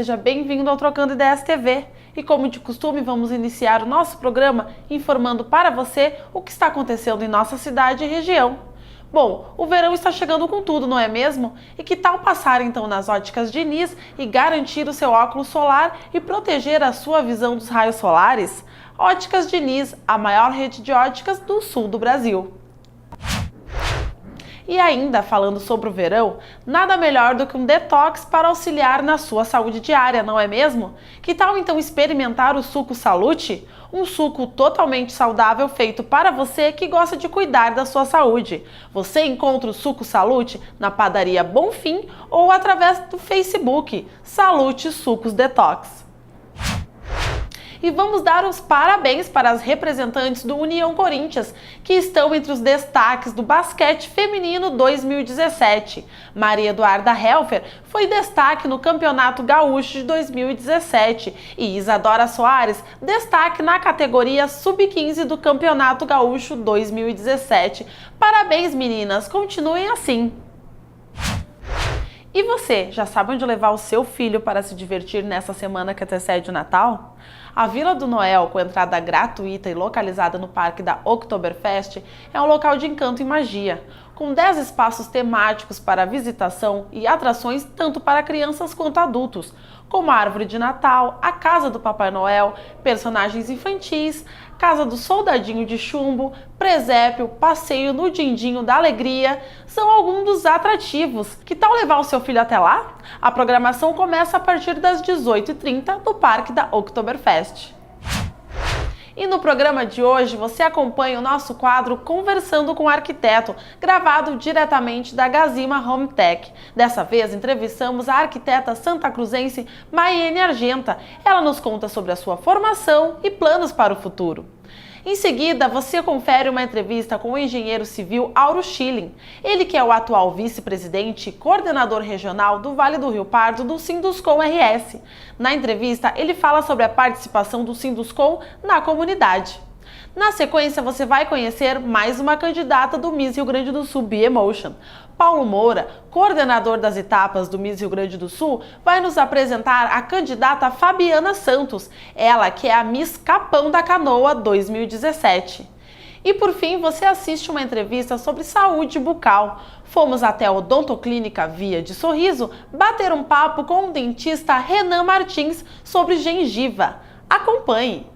seja bem-vindo ao Trocando Ideias TV. E como de costume, vamos iniciar o nosso programa informando para você o que está acontecendo em nossa cidade e região. Bom, o verão está chegando com tudo, não é mesmo? E que tal passar então nas óticas Diniz e garantir o seu óculos solar e proteger a sua visão dos raios solares? Óticas Diniz, a maior rede de óticas do sul do Brasil. E ainda, falando sobre o verão, nada melhor do que um detox para auxiliar na sua saúde diária, não é mesmo? Que tal então experimentar o suco Salute? Um suco totalmente saudável feito para você que gosta de cuidar da sua saúde. Você encontra o suco Salute na padaria Bonfim ou através do Facebook Salute Sucos Detox. E vamos dar os parabéns para as representantes do União Corinthians, que estão entre os destaques do basquete feminino 2017. Maria Eduarda Helfer foi destaque no Campeonato Gaúcho de 2017 e Isadora Soares destaque na categoria Sub-15 do Campeonato Gaúcho 2017. Parabéns, meninas! Continuem assim! E você, já sabe onde levar o seu filho para se divertir nessa semana que antecede o Natal? A Vila do Noel, com entrada gratuita e localizada no Parque da Oktoberfest, é um local de encanto e magia, com 10 espaços temáticos para visitação e atrações tanto para crianças quanto adultos, como a Árvore de Natal, a Casa do Papai Noel, personagens infantis, Casa do Soldadinho de Chumbo, presépio, passeio no Dindinho da Alegria, são alguns dos atrativos. Que tal levar o seu filho até lá? A programação começa a partir das 18h30 no Parque da Oktoberfest. E no programa de hoje você acompanha o nosso quadro Conversando com o Arquiteto, gravado diretamente da Gazima Home Tech. Dessa vez entrevistamos a arquiteta santacruzense Maiene Argenta. Ela nos conta sobre a sua formação e planos para o futuro. Em seguida, você confere uma entrevista com o engenheiro civil Auro Schilling, ele que é o atual vice-presidente e coordenador regional do Vale do Rio Pardo do Sinduscom RS. Na entrevista, ele fala sobre a participação do Sinduscom na comunidade. Na sequência, você vai conhecer mais uma candidata do Miss Rio Grande do Sul B-Emotion. Paulo Moura, coordenador das etapas do Miss Rio Grande do Sul, vai nos apresentar a candidata Fabiana Santos, ela que é a Miss Capão da Canoa 2017. E por fim, você assiste uma entrevista sobre saúde bucal. Fomos até a Odontoclínica Via de Sorriso bater um papo com o dentista Renan Martins sobre gengiva. Acompanhe!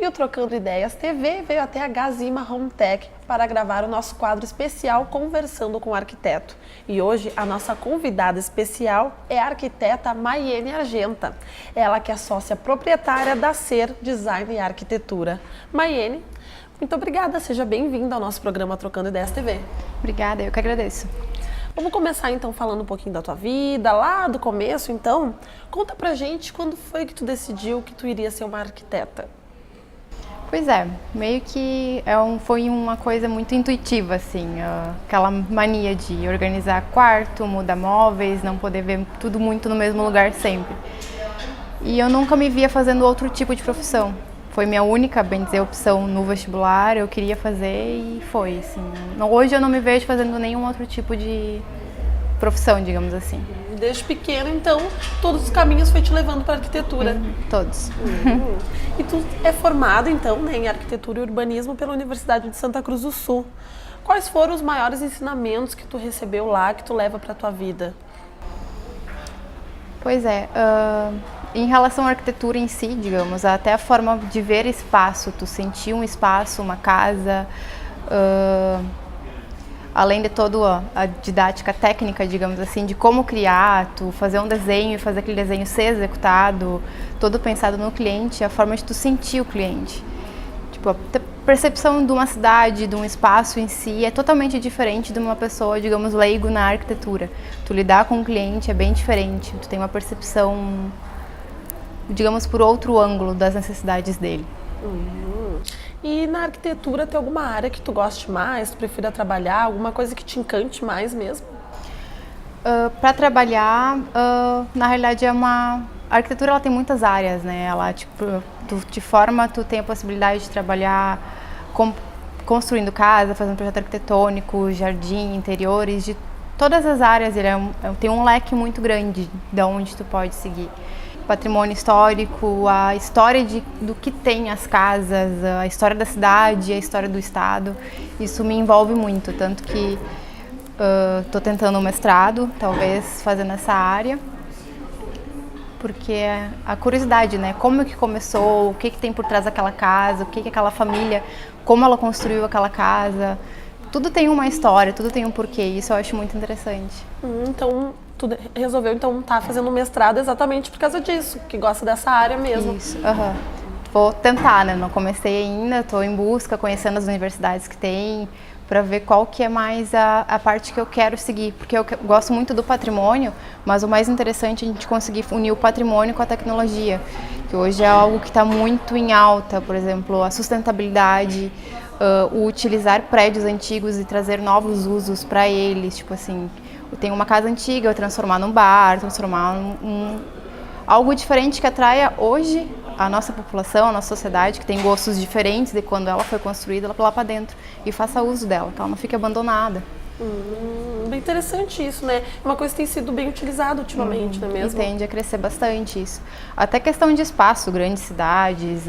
E o Trocando Ideias TV veio até a Gazima Home Tech para gravar o nosso quadro especial Conversando com o Arquiteto. E hoje a nossa convidada especial é a arquiteta Maiene Argenta. Ela que é sócia proprietária da Ser Design e Arquitetura. Maiene, muito obrigada, seja bem-vinda ao nosso programa Trocando Ideias TV. Obrigada, eu que agradeço. Vamos começar então falando um pouquinho da tua vida, lá do começo então. Conta pra gente quando foi que tu decidiu que tu iria ser uma arquiteta. Pois é, meio que foi uma coisa muito intuitiva, assim, aquela mania de organizar quarto, mudar móveis, não poder ver tudo muito no mesmo lugar sempre. E eu nunca me via fazendo outro tipo de profissão. Foi minha única, bem dizer, opção no vestibular, eu queria fazer e foi, assim. Hoje eu não me vejo fazendo nenhum outro tipo de profissão, digamos assim. Desde pequena, então, todos os caminhos foi te levando para a arquitetura. Todos. E tu é formada, então, né, em arquitetura e urbanismo pela Universidade de Santa Cruz do Sul. Quais foram os maiores ensinamentos que tu recebeu lá, que tu leva para a tua vida? Pois é, em relação à arquitetura em si, digamos, até a forma de ver espaço, tu sentir um espaço, uma casa, além de toda a didática técnica, digamos assim, de como criar, tu fazer um desenho e fazer aquele desenho ser executado, todo pensado no cliente, a forma de tu sentir o cliente. Tipo, a percepção de uma cidade, de um espaço em si é totalmente diferente de uma pessoa, digamos, leigo na arquitetura. Tu lidar com o cliente é bem diferente, tu tem uma percepção, digamos, por outro ângulo das necessidades dele. E na arquitetura tem alguma área que tu goste mais, tu prefira trabalhar, alguma coisa que te encante mais mesmo? Para trabalhar, na realidade a arquitetura ela tem muitas áreas, né? Ela tipo Tu te forma, tu tem a possibilidade de trabalhar construindo casa, fazendo projeto arquitetônico, jardim, interiores, de todas as áreas. Ele tem um leque muito grande de onde tu pode seguir. Patrimônio histórico, a história do que tem as casas, a história da cidade, a história do estado. Isso me envolve muito, tanto que estou tentando um mestrado, talvez fazendo essa área, porque é a curiosidade, né? Como que começou, o que tem por trás daquela casa, o que aquela família, como ela construiu aquela casa. Tudo tem uma história, tudo tem um porquê, isso eu acho muito interessante. Então, tu resolveu estar fazendo um mestrado exatamente por causa disso, que gosta dessa área mesmo. Isso, Vou tentar, né? Não comecei ainda, estou em busca, conhecendo as universidades que tem, para ver qual que é mais a parte que eu quero seguir, porque eu gosto muito do patrimônio, mas o mais interessante é a gente conseguir unir o patrimônio com a tecnologia, que hoje é algo que está muito em alta, por exemplo, a sustentabilidade, o utilizar prédios antigos e trazer novos usos para eles, tipo assim, eu tenho uma casa antiga, eu transformar num bar, transformar algo diferente que atraia hoje a nossa população, a nossa sociedade, que tem gostos diferentes de quando ela foi construída, ela lá para dentro e faça uso dela, que ela não fique abandonada. Bem interessante isso, né? Uma coisa que tem sido bem utilizada ultimamente, não é mesmo? E tende a crescer bastante isso. Até questão de espaço, grandes cidades,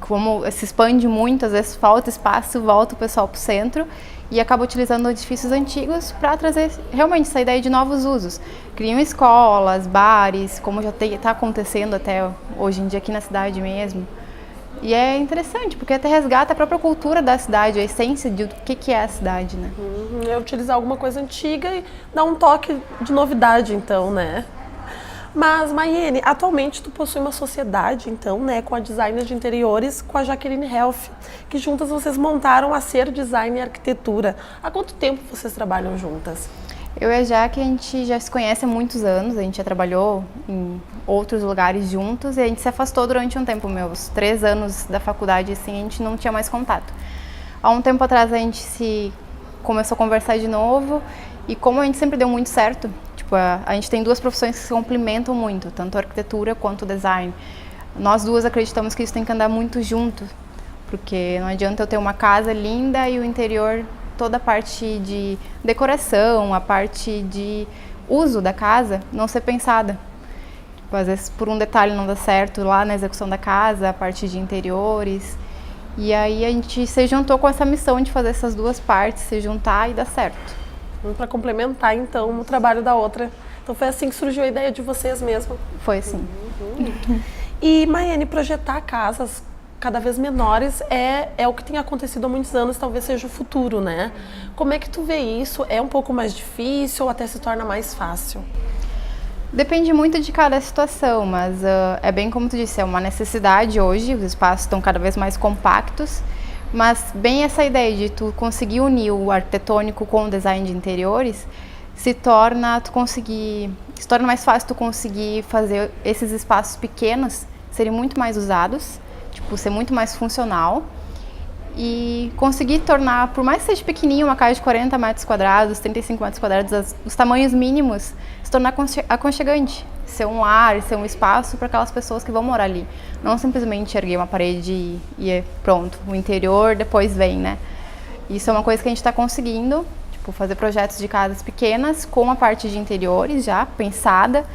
como se expande muito, às vezes falta espaço, volta o pessoal para o centro e acaba utilizando edifícios antigos para trazer realmente essa ideia de novos usos. Criam escolas, bares, como já está acontecendo até hoje em dia aqui na cidade mesmo. E é interessante, porque até resgata a própria cultura da cidade, a essência do que é a cidade, né? É utilizar alguma coisa antiga e dar um toque de novidade, então, né? Mas, Maiene, atualmente tu possui uma sociedade, então, né, com a designer de interiores, com a Jaqueline Helf, que juntas vocês montaram a Ser Design e Arquitetura. Há quanto tempo vocês trabalham juntas? Eu e a Jaque, a gente já se conhece há muitos anos, a gente já trabalhou em outros lugares juntos e a gente se afastou durante um tempo, meus 3 anos da faculdade, assim, a gente não tinha mais contato. Há um tempo atrás a gente começou a conversar de novo e como a gente sempre deu muito certo, a gente tem 2 profissões que se complementam muito, tanto a arquitetura quanto o design. Nós duas acreditamos que isso tem que andar muito junto, porque não adianta eu ter uma casa linda e o interior, toda a parte de decoração, a parte de uso da casa não ser pensada. Às vezes por um detalhe não dá certo lá na execução da casa, a parte de interiores. E aí a gente se juntou com essa missão de fazer essas 2 partes, se juntar e dar certo. Para complementar, então, o trabalho da outra. Então, foi assim que surgiu a ideia de vocês mesmo? Foi assim. E, Maiene, projetar casas cada vez menores é o que tem acontecido há muitos anos, talvez seja o futuro, né? Como é que tu vê isso? É um pouco mais difícil ou até se torna mais fácil? Depende muito de cada situação, mas é bem como tu disse, é uma necessidade hoje, os espaços estão cada vez mais compactos, mas bem essa ideia de tu conseguir unir o arquitetônico com o design de interiores se torna mais fácil tu conseguir fazer esses espaços pequenos serem muito mais usados, tipo, ser muito mais funcional e conseguir tornar, por mais que seja pequenininho, uma casa de 40 metros quadrados, 35 metros quadrados, os tamanhos mínimos, se tornar aconchegante, ser um lar, ser um espaço para aquelas pessoas que vão morar ali. Não simplesmente erguer uma parede e pronto, o interior depois vem, né? Isso é uma coisa que a gente está conseguindo, tipo, fazer projetos de casas pequenas com a parte de interiores já pensada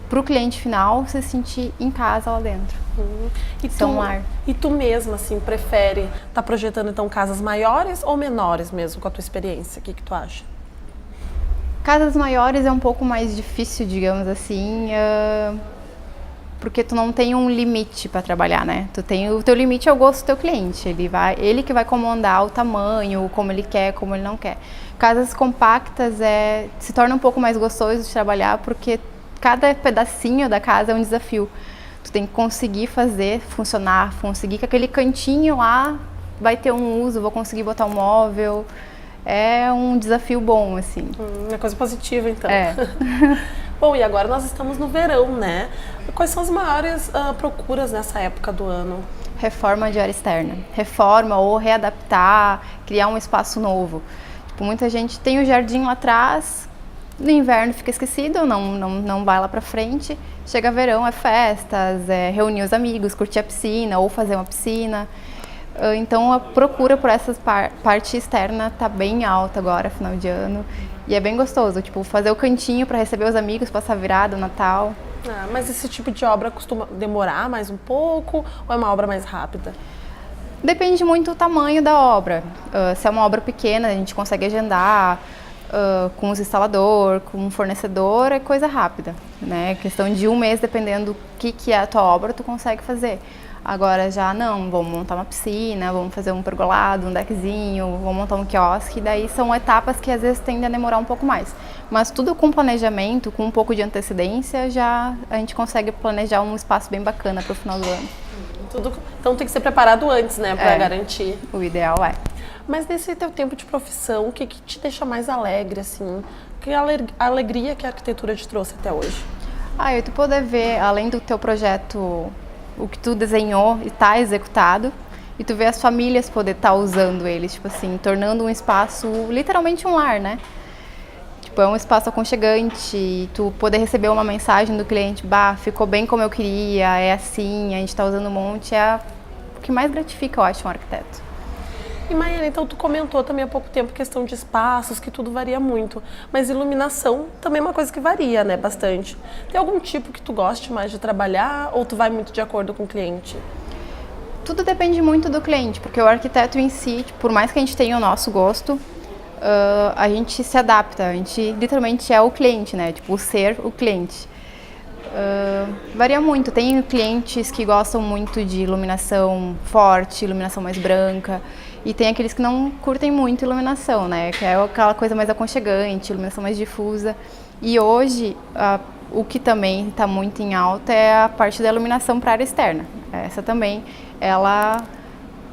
para o cliente final se sentir em casa lá dentro. E tu mesma, assim, prefere estar projetando então casas maiores ou menores mesmo, com a tua experiência? O que tu acha? Casas maiores é um pouco mais difícil, digamos assim, porque tu não tem um limite para trabalhar, né? O teu limite é o gosto do teu cliente, ele que vai comandar o tamanho, como ele quer, como ele não quer. Casas compactas se torna um pouco mais gostoso de trabalhar, porque cada pedacinho da casa é um desafio. Tu tem que conseguir fazer funcionar, conseguir que aquele cantinho lá vai ter um uso, vou conseguir botar um móvel. É um desafio bom, assim. É coisa positiva, então. Bom, e agora nós estamos no verão, né? Quais são as maiores procuras nessa época do ano? Reforma de área externa. Reforma ou readaptar, criar um espaço novo. Tipo, muita gente tem o jardim lá atrás, No inverno fica esquecido, não vai lá pra frente. Chega verão, é festas, é reunir os amigos, curtir a piscina ou fazer uma piscina. Então a procura por essa parte externa tá bem alta agora, final de ano. E é bem gostoso, tipo, fazer o cantinho para receber os amigos, passar virada, Natal. Mas esse tipo de obra costuma demorar mais um pouco ou é uma obra mais rápida? Depende muito do tamanho da obra. Se é uma obra pequena, a gente consegue agendar com os instalador, com o fornecedor, é coisa rápida, né? Questão de um mês, dependendo do que é a tua obra, tu consegue fazer. Agora já não, vamos montar uma piscina, vamos fazer um pergolado, um deckzinho, vamos montar um quiosque, daí são etapas que às vezes tendem a demorar um pouco mais. Mas tudo com planejamento, com um pouco de antecedência, já a gente consegue planejar um espaço bem bacana para o final do ano. Então tem que ser preparado antes, né, para garantir. O ideal é. Mas nesse teu tempo de profissão, o que te deixa mais alegre, assim? Que alegria que a arquitetura te trouxe até hoje? Tu poder ver, além do teu projeto, o que tu desenhou e tá executado, e tu ver as famílias poder estar usando eles, tipo assim, tornando um espaço literalmente um lar, né? Tipo, é um espaço aconchegante, e tu poder receber uma mensagem do cliente, ficou bem como eu queria, é assim, a gente tá usando um monte, é o que mais gratifica, eu acho, um arquiteto. E Maiane, então tu comentou também há pouco tempo questão de espaços, que tudo varia muito, mas iluminação também é uma coisa que varia, né, bastante. Tem algum tipo que tu goste mais de trabalhar ou tu vai muito de acordo com o cliente? Tudo depende muito do cliente, porque o arquiteto em si, por mais que a gente tenha o nosso gosto, a gente se adapta, a gente literalmente é o cliente, né, tipo, ser o cliente. Varia muito, tem clientes que gostam muito de iluminação forte, iluminação mais branca, e tem aqueles que não curtem muito iluminação, né? Que é aquela coisa mais aconchegante, iluminação mais difusa. E hoje, o que também está muito em alta é a parte da iluminação para a área externa. Essa também, ela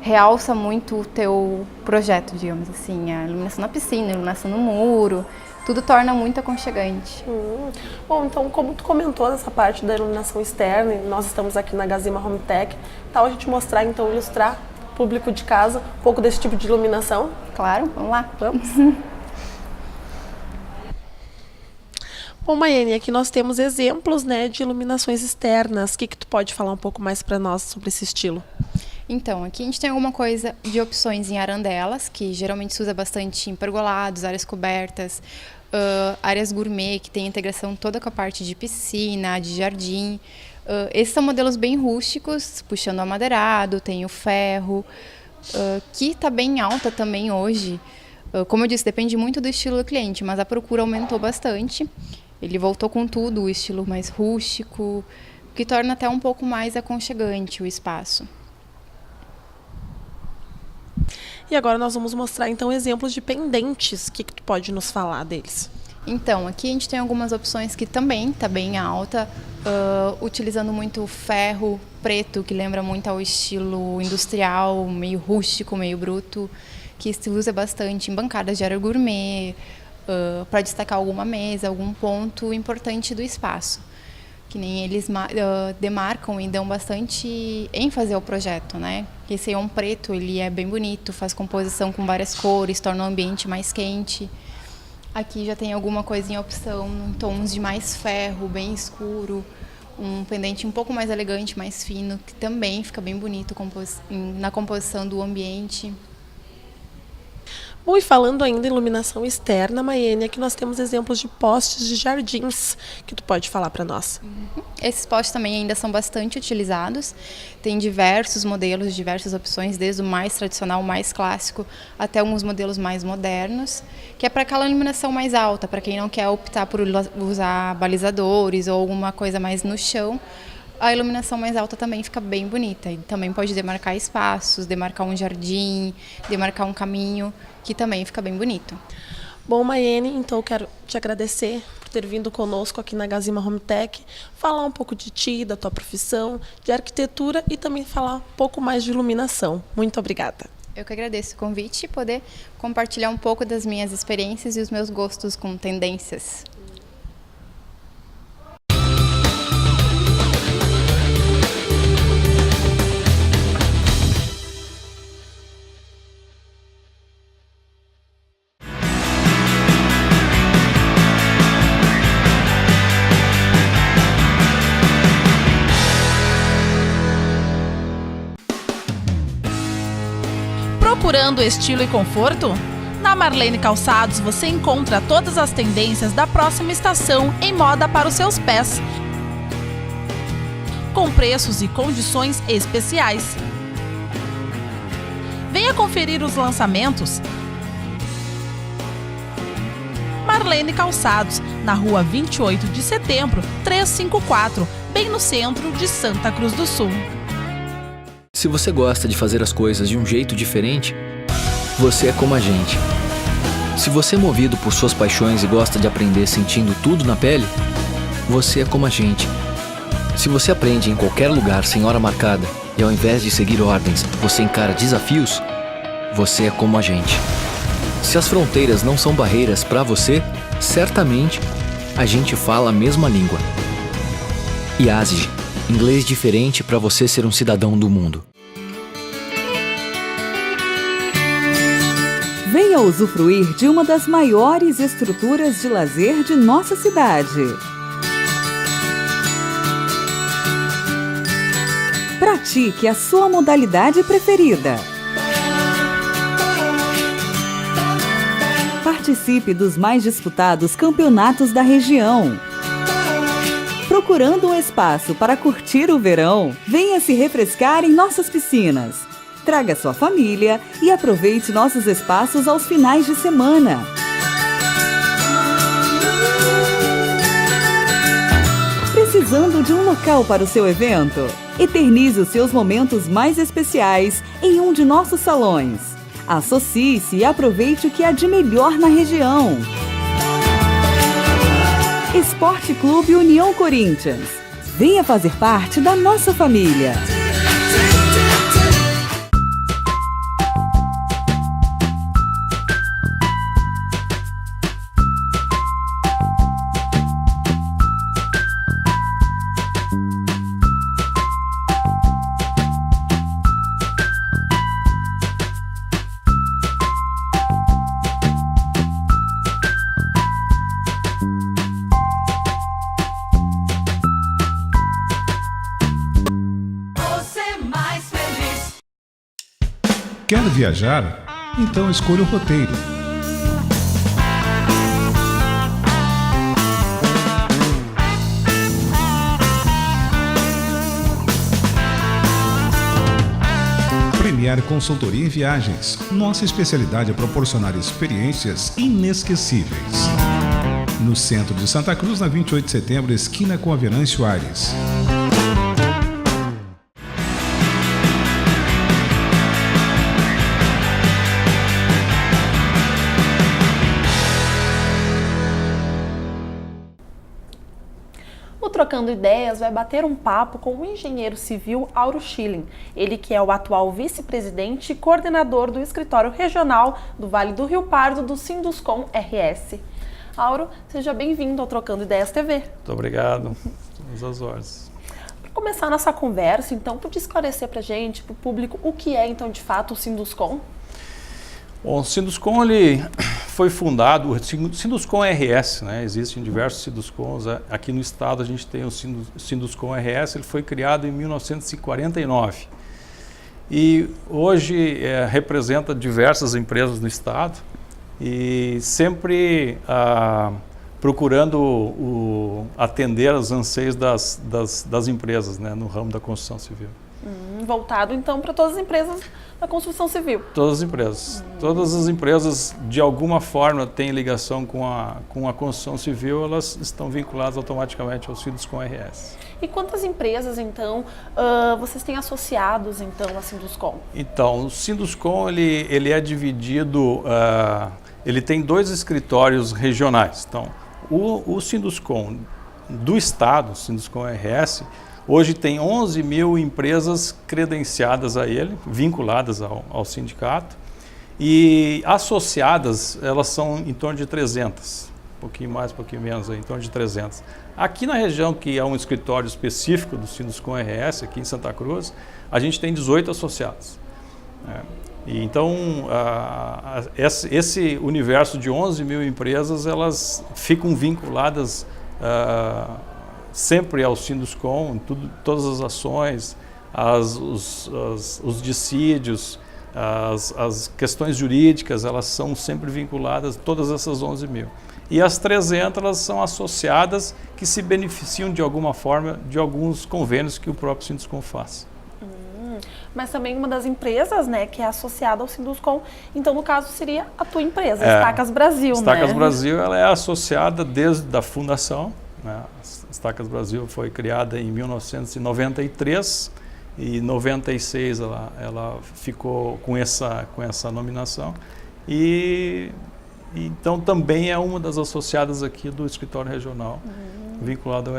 realça muito o teu projeto, digamos assim. A iluminação na piscina, a iluminação no muro, tudo torna muito aconchegante. Bom, então como tu comentou nessa parte da iluminação externa, e nós estamos aqui na Gazima Home Tech, tal a gente mostrar, então, ilustrar público de casa um pouco desse tipo de iluminação? Claro, vamos lá. Vamos. Bom, Maiane, aqui nós temos exemplos, né, de iluminações externas. O que tu pode falar um pouco mais para nós sobre esse estilo? Então, aqui a gente tem alguma coisa de opções em arandelas, que geralmente se usa bastante em pergolados, áreas cobertas, áreas gourmet, que tem integração toda com a parte de piscina, de jardim. Esses são modelos bem rústicos, puxando o amadeirado, tem o ferro, que está bem alta também hoje. Como eu disse, depende muito do estilo do cliente, mas a procura aumentou bastante. Ele voltou com tudo, o estilo mais rústico, que torna até um pouco mais aconchegante o espaço. E agora nós vamos mostrar, então, exemplos de pendentes. O que tu pode nos falar deles? Então, aqui a gente tem algumas opções que também está bem alta, utilizando muito ferro preto, que lembra muito ao estilo industrial, meio rústico, meio bruto, que se usa bastante em bancadas de área gourmet, para destacar alguma mesa, algum ponto importante do espaço. Que nem eles demarcam e dão bastante ênfase ao projeto, né? Esse neon preto, ele é bem bonito, faz composição com várias cores, torna o ambiente mais quente. Aqui já tem alguma coisa em opção em tons de mais ferro, bem escuro, um pendente um pouco mais elegante, mais fino, que também fica bem bonito na composição do ambiente. Bom, e falando ainda em iluminação externa, Maiane, aqui nós temos exemplos de postes de jardins que tu pode falar para nós. Esses postes também ainda são bastante utilizados, tem diversos modelos, diversas opções, desde o mais tradicional, mais clássico, até alguns modelos mais modernos, que é para aquela iluminação mais alta, para quem não quer optar por usar balizadores ou alguma coisa mais no chão. A iluminação mais alta também fica bem bonita e também pode demarcar espaços, demarcar um jardim, demarcar um caminho, que também fica bem bonito. Bom, Maiane, então eu quero te agradecer por ter vindo conosco aqui na Gazima Home Tech, falar um pouco de ti, da tua profissão, de arquitetura e também falar um pouco mais de iluminação. Muito obrigada. Eu que agradeço o convite e poder compartilhar um pouco das minhas experiências e os meus gostos com tendências. Procurando estilo e conforto? Na Marlene Calçados você encontra todas as tendências da próxima estação em moda para os seus pés, com preços e condições especiais. Venha conferir os lançamentos. Marlene Calçados, na rua 28 de setembro, 354, bem no centro de Santa Cruz do Sul. Se você gosta de fazer as coisas de um jeito diferente, você é como a gente. Se você é movido por suas paixões e gosta de aprender sentindo tudo na pele, você é como a gente. Se você aprende em qualquer lugar sem hora marcada e ao invés de seguir ordens, você encara desafios, você é como a gente. Se as fronteiras não são barreiras para você, certamente a gente fala a mesma língua. IASG, inglês diferente para você ser um cidadão do mundo. Venha usufruir de uma das maiores estruturas de lazer de nossa cidade. Pratique a sua modalidade preferida. Participe dos mais disputados campeonatos da região. Procurando um espaço para curtir o verão, venha se refrescar em nossas piscinas. Traga sua família e aproveite nossos espaços aos finais de semana. Precisando de um local para o seu evento? Eternize os seus momentos mais especiais em um de nossos salões. Associe-se e aproveite o que há de melhor na região. Esporte Clube União Corinthians. Venha fazer parte da nossa família. Quer viajar? Então escolha o roteiro. Premier Consultoria em Viagens. Nossa especialidade é proporcionar experiências inesquecíveis. No centro de Santa Cruz, na 28 de setembro, esquina com a Venâncio Aires. Trocando Ideias vai bater um papo com o engenheiro civil Auro Schilling, ele que é o atual vice-presidente e coordenador do escritório regional do Vale do Rio Pardo do Sinduscom RS. Auro, seja bem-vindo ao Trocando Ideias TV. Muito obrigado, estamos às ordens. Para começar a nossa conversa, então, podia esclarecer para a gente, para o público, o que é então de fato o Sinduscom? Bom, o Sinduscom ele foi fundado, o Sinduscom RS, né? Existem diversos Sinduscoms, aqui no estado a gente tem o Sinduscom RS, ele foi criado em 1949 e hoje representa diversas empresas no estado e sempre procurando atender aos anseios das empresas, né? No ramo da construção civil. Voltado então para todas as empresas da construção civil. Todas as empresas. Todas as empresas, de alguma forma, têm ligação com a construção civil, elas estão vinculadas automaticamente ao Sinduscom RS. E quantas empresas, então, vocês têm associados, então, a Sinduscom? Então, o Sinduscom, ele é dividido, ele tem 2 escritórios regionais. Então, o Sinduscom do estado, o Sinduscom RS, hoje tem 11 mil empresas credenciadas a ele, vinculadas ao sindicato, e associadas, elas são em torno de 300, um pouquinho mais, um pouquinho menos, em torno de 300. Aqui na região, que é um escritório específico do Sinduscom RS, aqui em Santa Cruz, a gente tem 18 associados. E então, esse universo de 11 mil empresas, elas ficam vinculadas sempre ao Sinduscom, todas as ações, os dissídios, As questões jurídicas, elas são sempre vinculadas, todas essas 11 mil. E as 300, elas são associadas que se beneficiam de alguma forma de alguns convênios que o próprio Sinduscom faz. Mas também uma das empresas, né, que é associada ao Sinduscom, então no caso seria a tua empresa, Estacas Brasil, Estacas né? Brasil, ela é associada desde a fundação, né? Estacas Brasil foi criada em 1993 e em 96 ela ficou com essa nominação e então também é uma das associadas aqui do escritório regional vinculado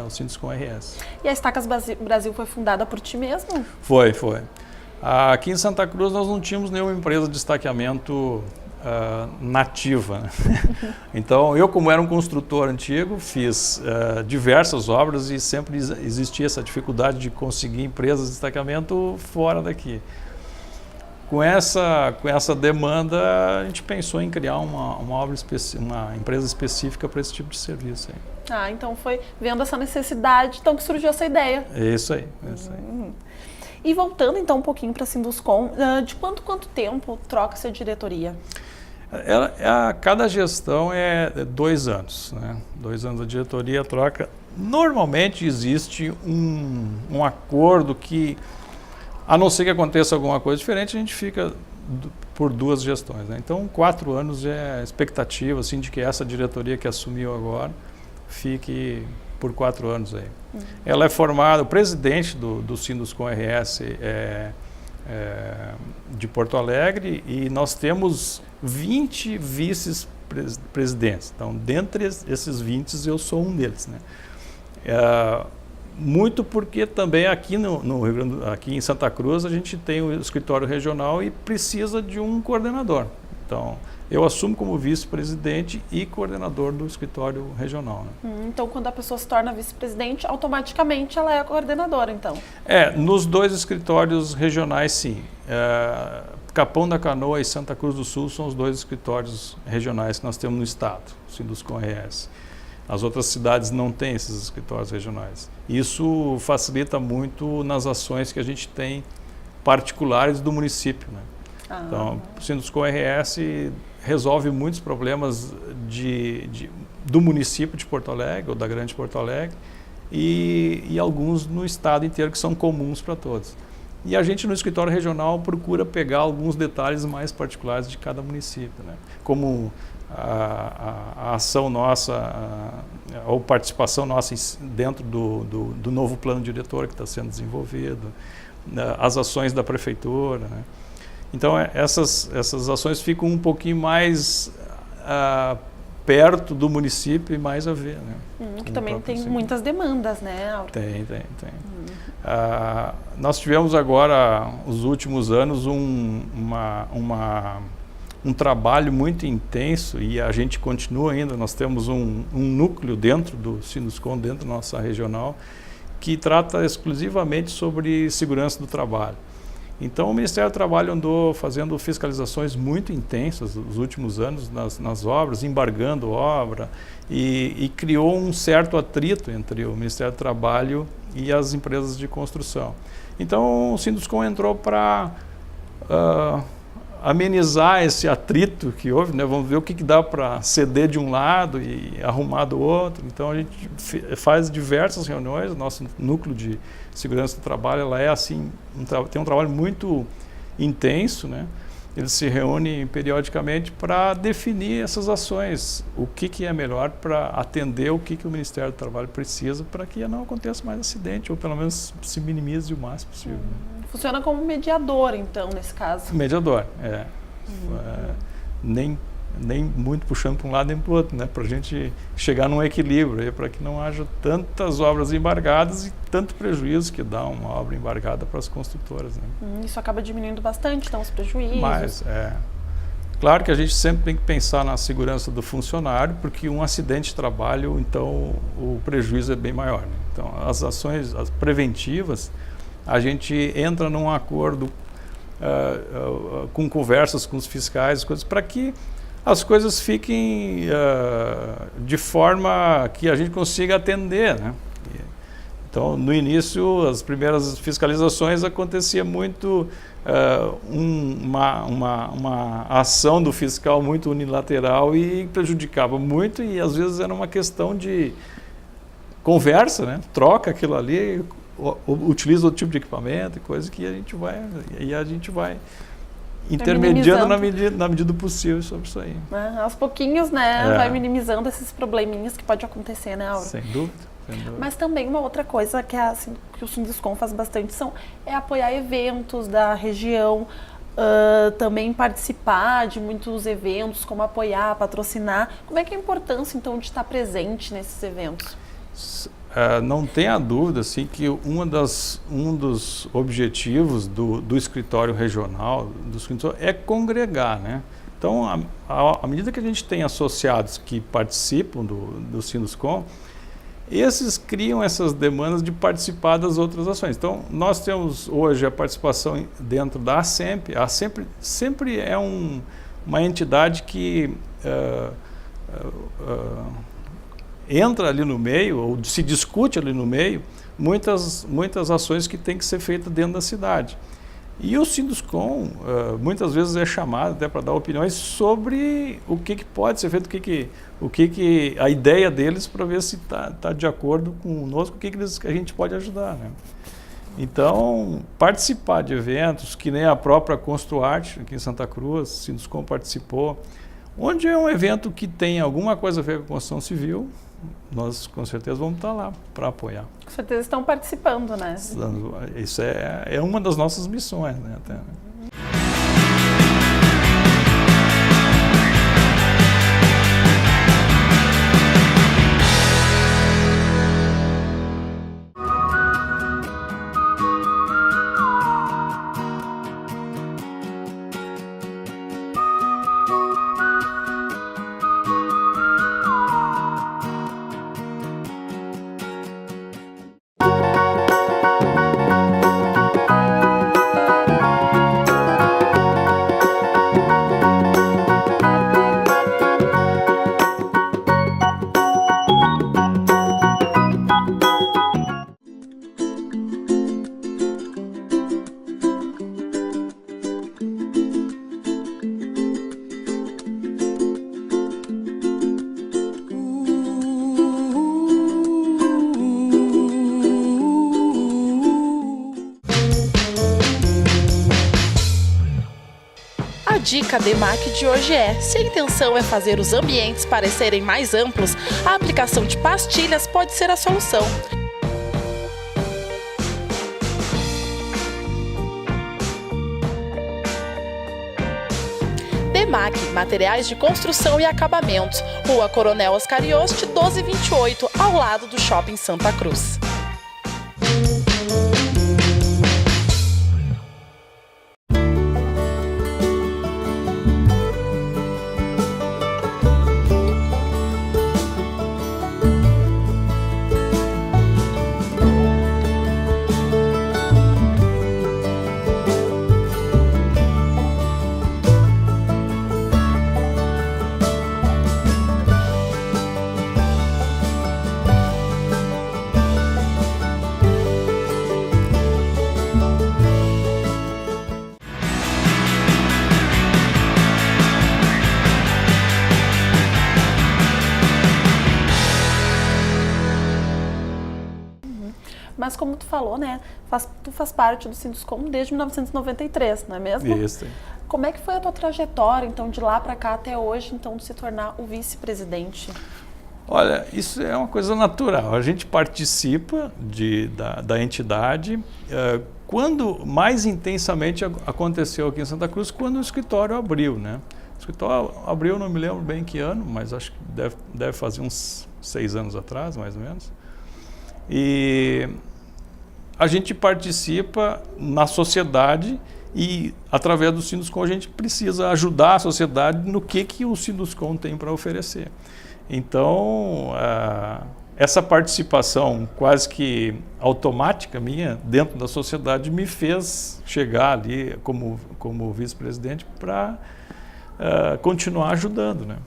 ao Sinduscom RS. E a Estacas Brasil foi fundada por ti mesmo? Foi. Aqui em Santa Cruz nós não tínhamos nenhuma empresa de estaqueamento nativa, né? Então eu, como era um construtor antigo, fiz diversas obras e sempre existia essa dificuldade de conseguir empresas de estaqueamento fora daqui. Com essa demanda, a gente pensou em criar uma empresa específica para esse tipo de serviço aí. Então foi vendo essa necessidade, então que surgiu essa ideia. É isso aí. E voltando então um pouquinho para a Sinduscom, de quanto tempo troca-se a diretoria? Cada gestão é 2 anos, né? 2 anos a diretoria troca. Normalmente existe um acordo que, a não ser que aconteça alguma coisa diferente, a gente fica por 2 gestões, né? Então 4 anos é a expectativa assim, de que essa diretoria que assumiu agora fique por 4 anos aí. Ela é formada, o presidente do Sinduscom RS é de Porto Alegre e nós temos 20 vice-presidentes. Então, dentre esses 20, eu sou um deles, né? Muito porque também aqui aqui em Santa Cruz a gente tem o escritório regional e precisa de um coordenador. Então, eu assumo como vice-presidente e coordenador do escritório regional, né? Então, quando a pessoa se torna vice-presidente, automaticamente ela é a coordenadora, então? Nos 2 escritórios regionais, sim. Capão da Canoa e Santa Cruz do Sul são os 2 escritórios regionais que nós temos no estado, Sinduscom RS. As outras cidades não têm esses escritórios regionais. Isso facilita muito nas ações que a gente tem particulares do município, né? Então, o Sinduscom RS resolve muitos problemas do município de Porto Alegre, ou da Grande Porto Alegre, e alguns no estado inteiro que são comuns para todos. E a gente no escritório regional procura pegar alguns detalhes mais particulares de cada município, né? Como a ação nossa, ou participação nossa dentro do novo plano diretor que está sendo desenvolvido, as ações da prefeitura, né? Então essas ações ficam um pouquinho mais perto do município e mais a ver, né? Que também tem muitas demandas, né, Auro? Tem. Nós tivemos agora, os últimos anos, um trabalho muito intenso e a gente continua ainda. Nós temos um núcleo dentro do Sinduscom, dentro da nossa regional, que trata exclusivamente sobre segurança do trabalho. Então o Ministério do Trabalho andou fazendo fiscalizações muito intensas nos últimos anos nas obras, embargando obra e criou um certo atrito entre o Ministério do Trabalho e as empresas de construção. Então o Sinduscom entrou para amenizar esse atrito que houve, né? Vamos ver o que dá para ceder de um lado e arrumar do outro. Então a gente faz diversas reuniões. O nosso núcleo de segurança do trabalho, ela é assim, tem um trabalho muito intenso, né? Eles se reúnem periodicamente para definir essas ações, o que é melhor para atender o que o Ministério do Trabalho precisa para que não aconteça mais acidente, ou pelo menos se minimize o máximo possível. Funciona como mediador, então, nesse caso? Mediador, nem muito puxando para um lado nem para o outro, né? Para a gente chegar num equilíbrio, para que não haja tantas obras embargadas e tanto prejuízo que dá uma obra embargada para as construtoras, né? Isso acaba diminuindo bastante, então, os prejuízos. Mas, claro que a gente sempre tem que pensar na segurança do funcionário, porque um acidente de trabalho, então, o prejuízo é bem maior, né? Então, as ações preventivas, a gente entra num acordo com conversas com os fiscais, coisas para que as coisas fiquem de forma que a gente consiga atender, né? Então, no início, as primeiras fiscalizações acontecia muito uma ação do fiscal muito unilateral e prejudicava muito, e às vezes era uma questão de conversa, né? Troca aquilo ali, utiliza outro tipo de equipamento e coisa que a gente vai intermediando na medida do possível sobre isso aí. Aos pouquinhos, né, vai minimizando esses probleminhas que pode acontecer, né, Auro? Sem dúvida. Mas também uma outra coisa que, que o Sinduscom faz bastante é apoiar eventos da região, também participar de muitos eventos, como apoiar, patrocinar. Como é que é a importância, então, de estar presente nesses eventos? Não tenha dúvida assim, que um dos objetivos do escritório regional é congregar, né? Então, à medida que a gente tem associados que participam do Sinduscom, esses criam essas demandas de participar das outras ações. Então, nós temos hoje a participação dentro da ASEMP. A ASEMP sempre é uma entidade que entra ali no meio, ou se discute ali no meio, muitas ações que têm que ser feitas dentro da cidade. E o Sinduscom muitas vezes é chamado até para dar opiniões sobre o que pode ser feito, a ideia deles, para ver se está de acordo conosco, o que a gente pode ajudar, né? Então, participar de eventos, que nem a própria Construarte aqui em Santa Cruz, o Sinduscom participou, onde é um evento que tem alguma coisa a ver com a construção civil, nós com certeza vamos estar lá para apoiar. Com certeza estão participando, né? Isso é uma das nossas missões, né? Até, né? A dica DEMAC de hoje é: se a intenção é fazer os ambientes parecerem mais amplos, a aplicação de pastilhas pode ser a solução. DEMAC, materiais de construção e acabamentos, Rua Coronel Oscar Yost, 1228, ao lado do Shopping Santa Cruz. Mas como tu falou, né, tu faz parte do Sinduscom desde 1993, não é mesmo? Isso. Como é que foi a tua trajetória, então, de lá para cá até hoje, então, de se tornar o vice-presidente? Olha, isso é uma coisa natural. A gente participa da entidade quando mais intensamente aconteceu aqui em Santa Cruz, quando o escritório abriu, né? O escritório abriu, não me lembro bem que ano, mas acho que deve fazer uns 6 anos atrás, mais ou menos. E a gente participa na sociedade e, através do Sinduscom, a gente precisa ajudar a sociedade no que o Sinduscom tem para oferecer. Então, essa participação quase que automática minha dentro da sociedade me fez chegar ali como vice-presidente para continuar ajudando, né?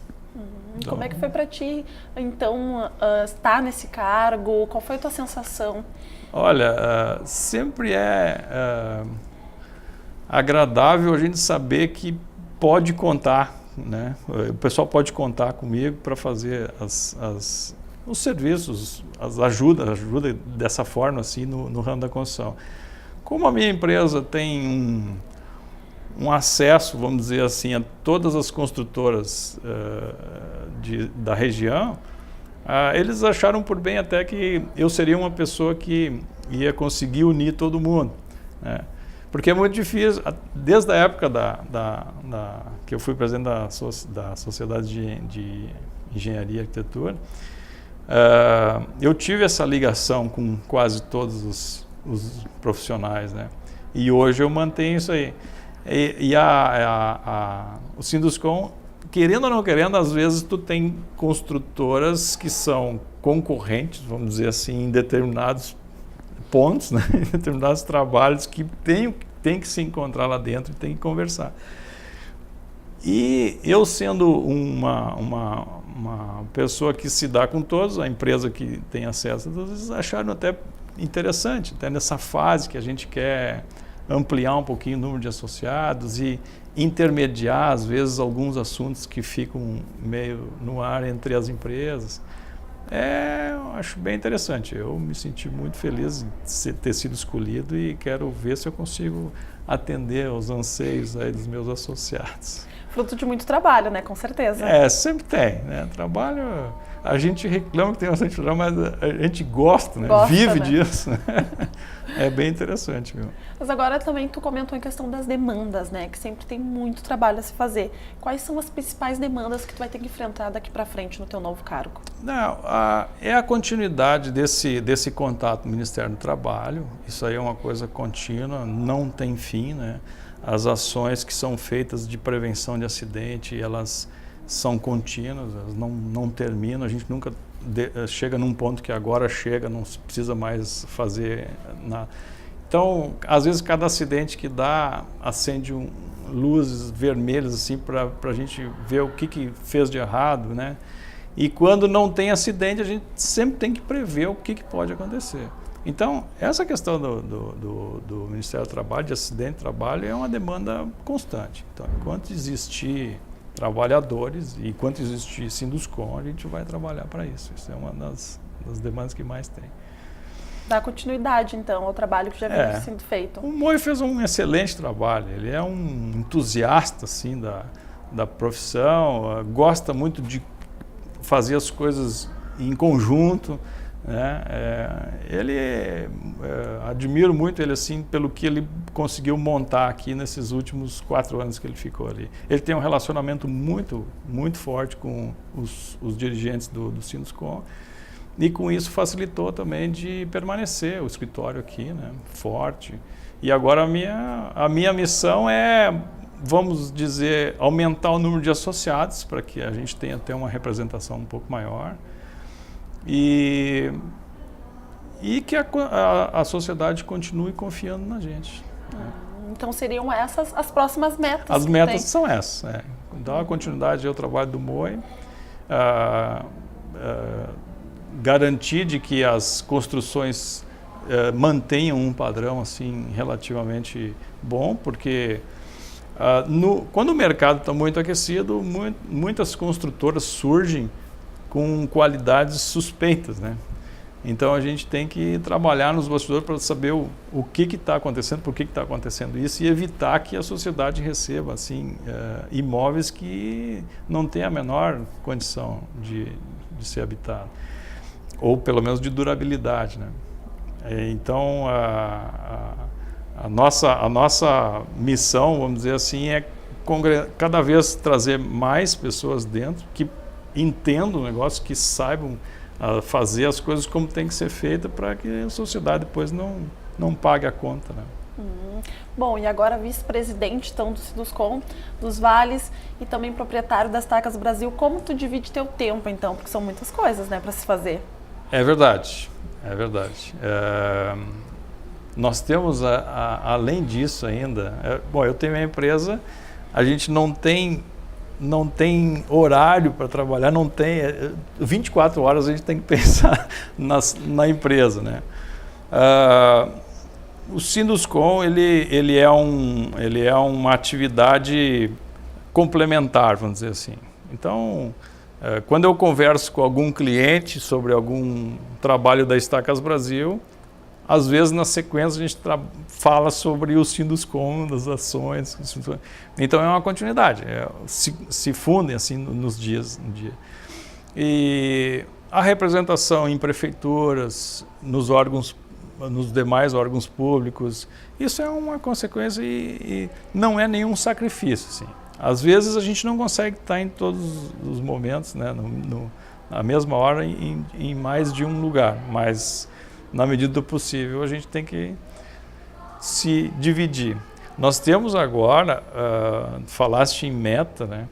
Então, como é que foi para ti, então, estar nesse cargo? Qual foi a tua sensação? Olha, sempre agradável a gente saber que pode contar, né? O pessoal pode contar comigo para fazer os serviços, as ajuda dessa forma assim no ramo da construção. Como a minha empresa tem um acesso, vamos dizer assim, a todas as construtoras da região, eles acharam por bem até que eu seria uma pessoa que ia conseguir unir todo mundo, né? Porque é muito difícil, desde a época que eu fui presidente da Sociedade de Engenharia e Arquitetura, eu tive essa ligação com quase todos os profissionais, né? E hoje eu mantenho isso aí. O Sinduscon, querendo ou não querendo, às vezes tu tem construtoras que são concorrentes, vamos dizer assim, em determinados pontos, né? Em determinados trabalhos que tem que se encontrar lá dentro e tem que conversar. E eu sendo uma pessoa que se dá com todos, a empresa que tem acesso a todos, eles acharam até interessante, até nessa fase que a gente quer ampliar um pouquinho o número de associados e intermediar, às vezes, alguns assuntos que ficam meio no ar entre as empresas. Eu acho bem interessante. Eu me senti muito feliz de ter sido escolhido e quero ver se eu consigo atender aos anseios aí dos meus associados. Fruto de muito trabalho, né? Com certeza. Sempre tem, né? Trabalho, a gente reclama que tem bastante trabalho, mas a gente gosta, né? Vive, né? Disso. É bem interessante, meu. Mas agora também tu comentou em questão das demandas, né? Que sempre tem muito trabalho a se fazer. Quais são as principais demandas que tu vai ter que enfrentar daqui para frente no teu novo cargo? Não, é a continuidade desse contato com o Ministério do Trabalho. Isso aí é uma coisa contínua, não tem fim, né? As ações que são feitas de prevenção de acidente, elas são contínuas, elas não terminam, a gente nunca chega num ponto que agora chega, não se precisa mais fazer nada. Então, às vezes, cada acidente que dá, acende luzes vermelhas assim, para a gente ver o que fez de errado, né? E quando não tem acidente, a gente sempre tem que prever o que pode acontecer. Então, essa questão do Ministério do Trabalho, de acidente de trabalho, é uma demanda constante. Então, enquanto existir trabalhadores e enquanto existir Sinduscon, a gente vai trabalhar para isso. Isso é uma das demandas que mais tem. Dá continuidade, então, ao trabalho que já vem sendo feito. O Moi fez um excelente trabalho. Ele é um entusiasta assim, da profissão, gosta muito de fazer as coisas em conjunto, né? Admiro muito ele assim pelo que ele conseguiu montar aqui nesses últimos 4 anos que ele ficou ali. Ele tem um relacionamento muito, muito forte com os dirigentes do Sinduscon e com isso facilitou também de permanecer o escritório aqui, né? Forte. E agora a minha missão é, vamos dizer, aumentar o número de associados para que a gente tenha até uma representação um pouco maior. E que a sociedade continue confiando na gente. Então seriam essas as próximas metas? As metas são essas. Dar a continuidade ao trabalho do Moi, garantir de que as construções mantenham um padrão assim relativamente bom, porque quando o mercado está muito aquecido, muitas construtoras surgem com qualidades suspeitas, né? Então a gente tem que trabalhar nos bastidores para saber o que está acontecendo, por que está acontecendo isso e evitar que a sociedade receba assim imóveis que não têm a menor condição de ser habitado, ou pelo menos de durabilidade, né? Então a nossa missão, vamos dizer assim, é cada vez trazer mais pessoas dentro que entendam o negócio, que saibam fazer as coisas como tem que ser feita para que a sociedade depois não pague a conta, né? Bom, e agora vice-presidente então do Sinduscon, dos Vales e também proprietário das Tacas Brasil, como tu divide teu tempo então? Porque são muitas coisas, né, para se fazer. É verdade. Nós temos, além disso ainda, eu tenho minha empresa, a gente não tem horário para trabalhar, 24 horas a gente tem que pensar na empresa, né? O Sinduscom, ele é uma atividade complementar, vamos dizer assim. Então, quando eu converso com algum cliente sobre algum trabalho da Estacas Brasil, às vezes, na sequência, a gente fala sobre o Sinduscom, das ações. Então, é uma continuidade. Se fundem assim nos dias. No dia. E a representação em prefeituras, nos demais órgãos públicos, isso é uma consequência e não é nenhum sacrifício. Assim. Às vezes, a gente não consegue estar em todos os momentos, né, na mesma hora, em mais de um lugar, mas na medida do possível, a gente tem que se dividir. Nós temos agora, falaste em meta, né?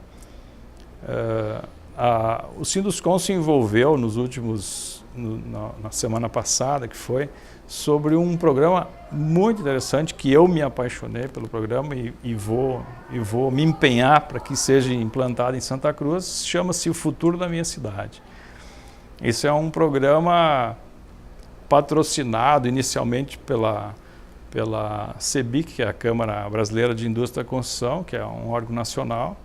O Sinduscom se envolveu na semana passada, que foi, sobre um programa muito interessante, que eu me apaixonei pelo programa e vou me empenhar para que seja implantado em Santa Cruz, chama-se O Futuro da Minha Cidade. Esse é um programa patrocinado inicialmente pela CEBIC, que é a Câmara Brasileira de Indústria da Construção, que é um órgão nacional,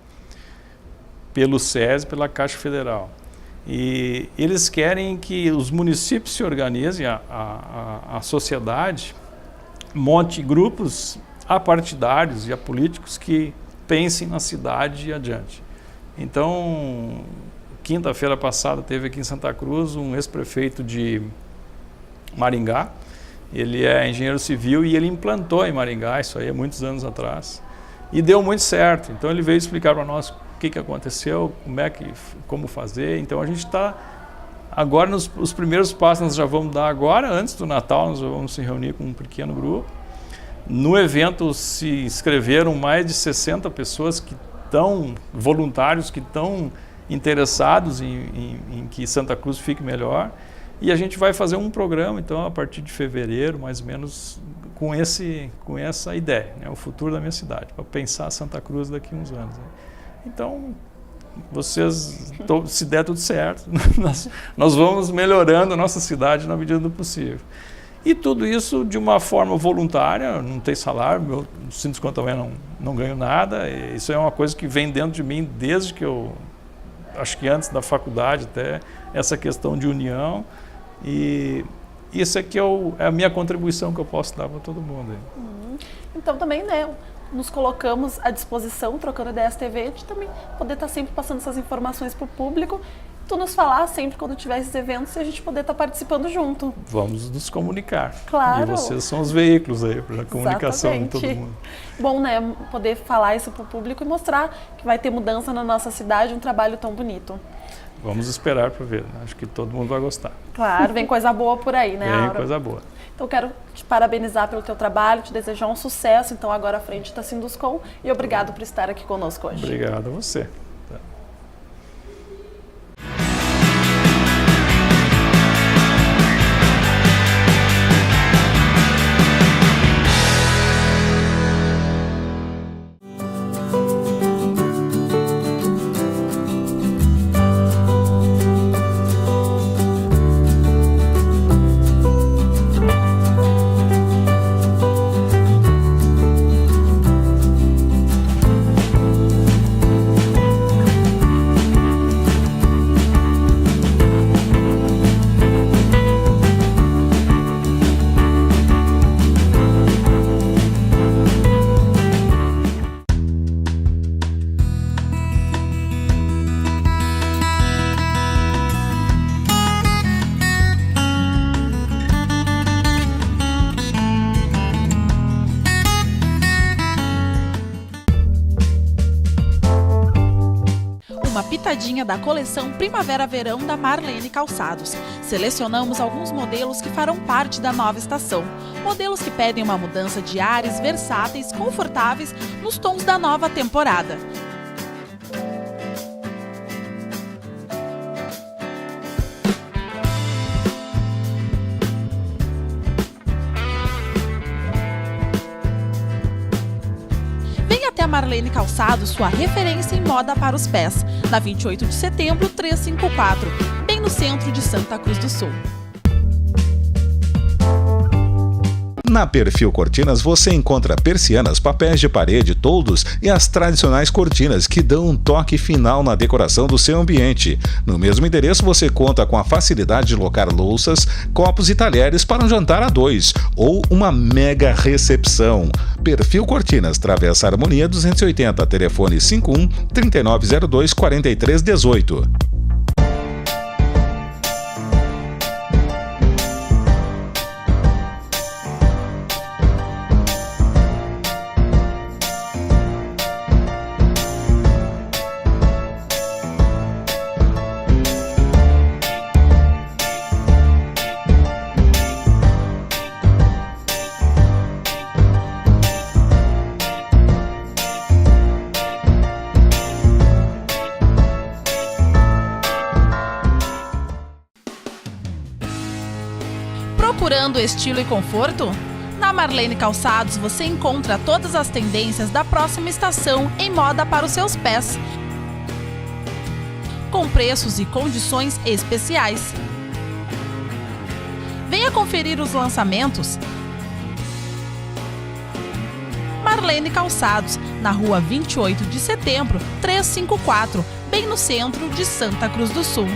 pelo SESI, pela Caixa Federal. E eles querem que os municípios se organizem, a sociedade monte grupos apartidários e apolíticos que pensem na cidade e adiante. Então, quinta-feira passada teve aqui em Santa Cruz um ex-prefeito de Maringá. Ele é engenheiro civil e ele implantou em Maringá, isso aí há muitos anos atrás, e deu muito certo. Então ele veio explicar para nós o que aconteceu, como fazer. Então a gente está agora os primeiros passos nós já vamos dar agora, antes do Natal, nós vamos se reunir com um pequeno grupo. No evento se inscreveram mais de 60 pessoas voluntários que estão interessados em que Santa Cruz fique melhor. E a gente vai fazer um programa, então, a partir de fevereiro, mais ou menos, com essa ideia, né? O futuro da minha cidade, para pensar Santa Cruz daqui a uns anos. Né? Então, se der tudo certo, nós vamos melhorando a nossa cidade na medida do possível. E tudo isso de uma forma voluntária, não tem salário, meu Sinduscom também não ganho nada. Isso é uma coisa que vem dentro de mim desde que acho que antes da faculdade até, essa questão de união. E isso aqui é a minha contribuição que eu posso dar para todo mundo. Então também, né, nos colocamos à disposição, Trocando Ideias TV, de também poder estar sempre passando essas informações para o público, tu nos falar sempre quando tiver esses eventos e a gente poder estar participando junto. Vamos nos comunicar. Claro. E vocês são os veículos aí para a comunicação de todo mundo. Bom, né, poder falar isso para o público e mostrar que vai ter mudança na nossa cidade, um trabalho tão bonito. Vamos esperar para ver, né? Acho que todo mundo vai gostar. Claro, vem coisa boa por aí, né, Aura? Vem coisa boa. Então quero te parabenizar pelo teu trabalho, te desejar um sucesso, então agora à frente da Sinduscom, e obrigado por estar aqui conosco hoje. Obrigado a você. Pitadinha da coleção Primavera-Verão da Marlene Calçados. Selecionamos alguns modelos que farão parte da nova estação. Modelos que pedem uma mudança de ares versáteis, confortáveis, nos tons da nova temporada. Marlene Calçados, sua referência em moda para os pés, na 28 de setembro 354, bem no centro de Santa Cruz do Sul. Na Perfil Cortinas você encontra persianas, papéis de parede, toldos e as tradicionais cortinas que dão um toque final na decoração do seu ambiente. No mesmo endereço você conta com a facilidade de locar louças, copos e talheres para um jantar a dois ou uma mega recepção. Perfil Cortinas, Travessa Harmonia 280, telefone 51 3902 4318. Procurando estilo e conforto? Na Marlene Calçados você encontra todas as tendências da próxima estação em moda para os seus pés, com preços e condições especiais. Venha conferir os lançamentos. Marlene Calçados, na rua 28 de setembro, 354, bem no centro de Santa Cruz do Sul.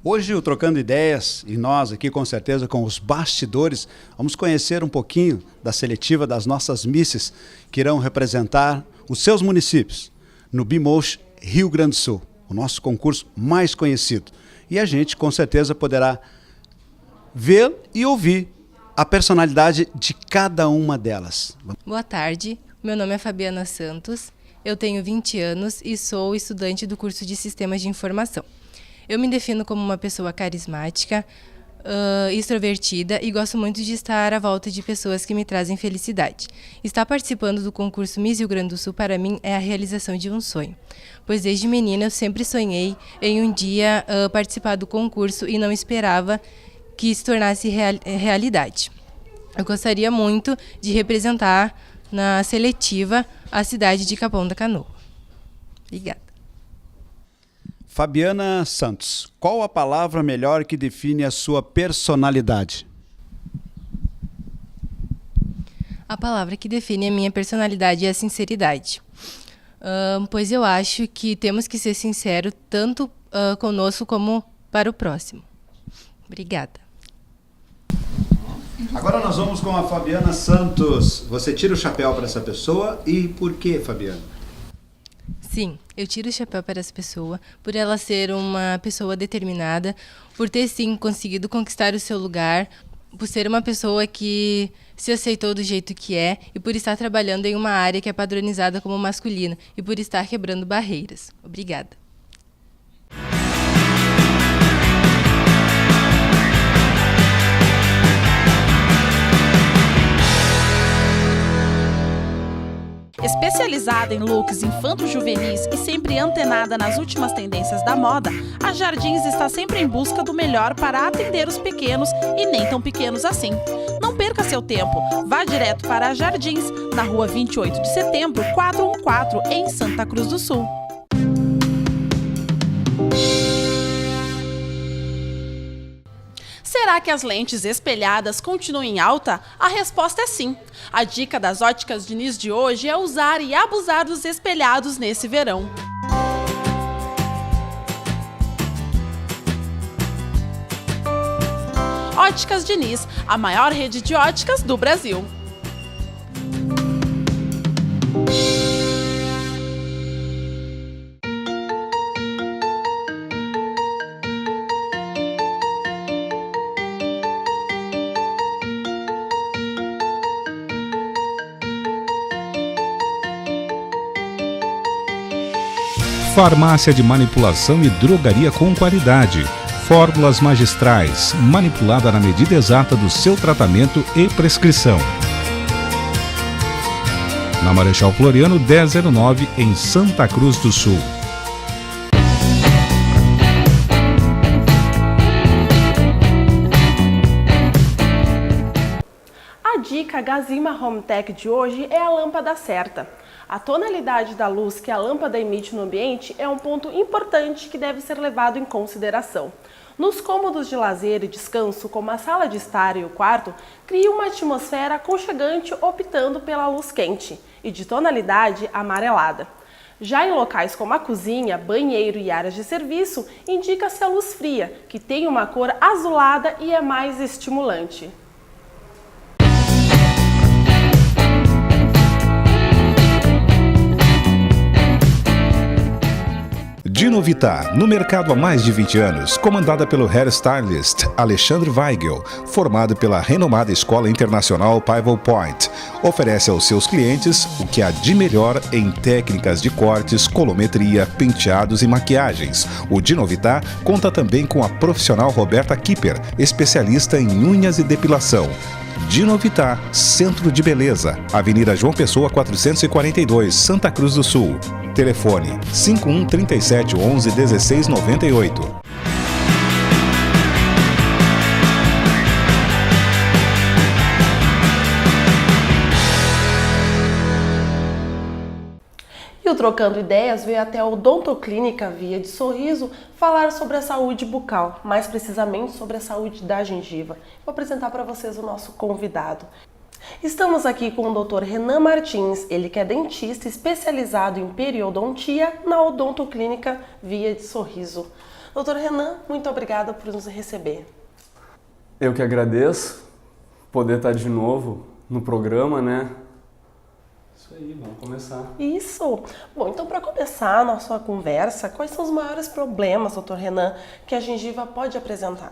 Hoje, o Trocando Ideias, e nós aqui com certeza com os bastidores, vamos conhecer um pouquinho da seletiva das nossas misses que irão representar os seus municípios no Bimosh Rio Grande do Sul, o nosso concurso mais conhecido. E a gente com certeza poderá ver e ouvir a personalidade de cada uma delas. Boa tarde, meu nome é Fabiana Santos, eu tenho 20 anos e sou estudante do curso de Sistemas de Informação. Eu me defino como uma pessoa carismática, extrovertida e gosto muito de estar à volta de pessoas que me trazem felicidade. Estar participando do concurso Miss Rio Grande do Sul para mim é a realização de um sonho, pois desde menina eu sempre sonhei em um dia participar do concurso e não esperava que se tornasse realidade. Eu gostaria muito de representar na seletiva a cidade de Capão da Canoa. Obrigada. Fabiana Santos, qual a palavra melhor que define a sua personalidade? A palavra que define a minha personalidade é a sinceridade. Pois eu acho que temos que ser sinceros tanto conosco como para o próximo. Obrigada. Agora nós vamos com a Fabiana Santos. Você tira o chapéu para essa pessoa e por quê, Fabiana? Sim, eu tiro o chapéu para essa pessoa, por ela ser uma pessoa determinada, por ter sim conseguido conquistar o seu lugar, por ser uma pessoa que se aceitou do jeito que é e por estar trabalhando em uma área que é padronizada como masculina e por estar quebrando barreiras. Obrigada. Especializada em looks infanto-juvenis e sempre antenada nas últimas tendências da moda, a Jardins está sempre em busca do melhor para atender os pequenos e nem tão pequenos assim. Não perca seu tempo, vá direto para a Jardins, na rua 28 de setembro, 414, em Santa Cruz do Sul. Será que as lentes espelhadas continuam em alta? A resposta é sim. A dica das Óticas Diniz de hoje é usar e abusar dos espelhados nesse verão. Óticas Diniz, a maior rede de óticas do Brasil. Farmácia de manipulação e drogaria com qualidade. Fórmulas magistrais, manipulada na medida exata do seu tratamento e prescrição. Na Marechal Floriano 1009, em Santa Cruz do Sul. A dica Gazima Home Tech de hoje é a lâmpada certa. A tonalidade da luz que a lâmpada emite no ambiente é um ponto importante que deve ser levado em consideração. Nos cômodos de lazer e descanso, como a sala de estar e o quarto, crie uma atmosfera aconchegante optando pela luz quente e de tonalidade amarelada. Já em locais como a cozinha, banheiro e áreas de serviço, indica-se a luz fria, que tem uma cor azulada e é mais estimulante. Dinovitar, no mercado há mais de 20 anos, comandada pelo hairstylist Alexandre Weigel, formado pela renomada Escola Internacional Pivot Point, oferece aos seus clientes o que há de melhor em técnicas de cortes, colometria, penteados e maquiagens. O Dinovitar conta também com a profissional Roberta Kipper, especialista em unhas e depilação. Dinovitar, Centro de Beleza, Avenida João Pessoa 442, Santa Cruz do Sul. Telefone 51 37 11 16 98. E o Trocando Ideias veio até a Odontoclínica Via de Sorriso falar sobre a saúde bucal, mais precisamente sobre a saúde da gengiva. Vou apresentar para vocês o nosso convidado. Estamos aqui com o Dr. Renan Martins, ele que é dentista especializado em periodontia na Odontoclínica Via de Sorriso. Dr. Renan, muito obrigada por nos receber. Eu que agradeço poder estar de novo no programa, né? Isso aí, vamos começar. Isso! Bom, então para começar a nossa conversa, quais são os maiores problemas, Dr. Renan, que a gengiva pode apresentar?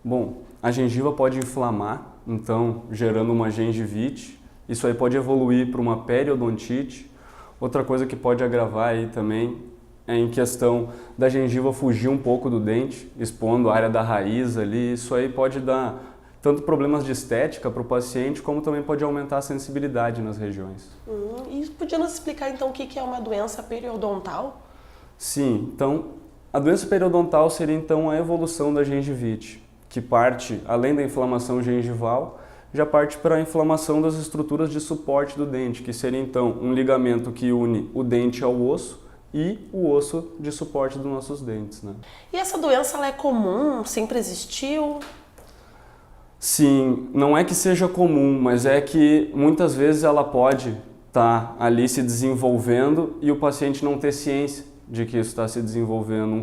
Bom, a gengiva pode inflamar, então gerando uma gengivite. Isso aí pode evoluir para uma periodontite. Outra coisa que pode agravar aí também é em questão da gengiva fugir um pouco do dente, expondo a área da raiz ali. Isso aí pode dar tanto problemas de estética para o paciente, como também pode aumentar a sensibilidade nas regiões. E podia nos explicar então o que é uma doença periodontal? Sim, então a doença periodontal seria então a evolução da gengivite, que parte, além da inflamação gengival, já parte para a inflamação das estruturas de suporte do dente, que seria então um ligamento que une o dente ao osso e o osso de suporte dos nossos dentes, né? E essa doença ela é comum? Sempre existiu? Sim, não é que seja comum, mas é que muitas vezes ela pode estar ali se desenvolvendo e o paciente não ter ciência de que isso está se desenvolvendo.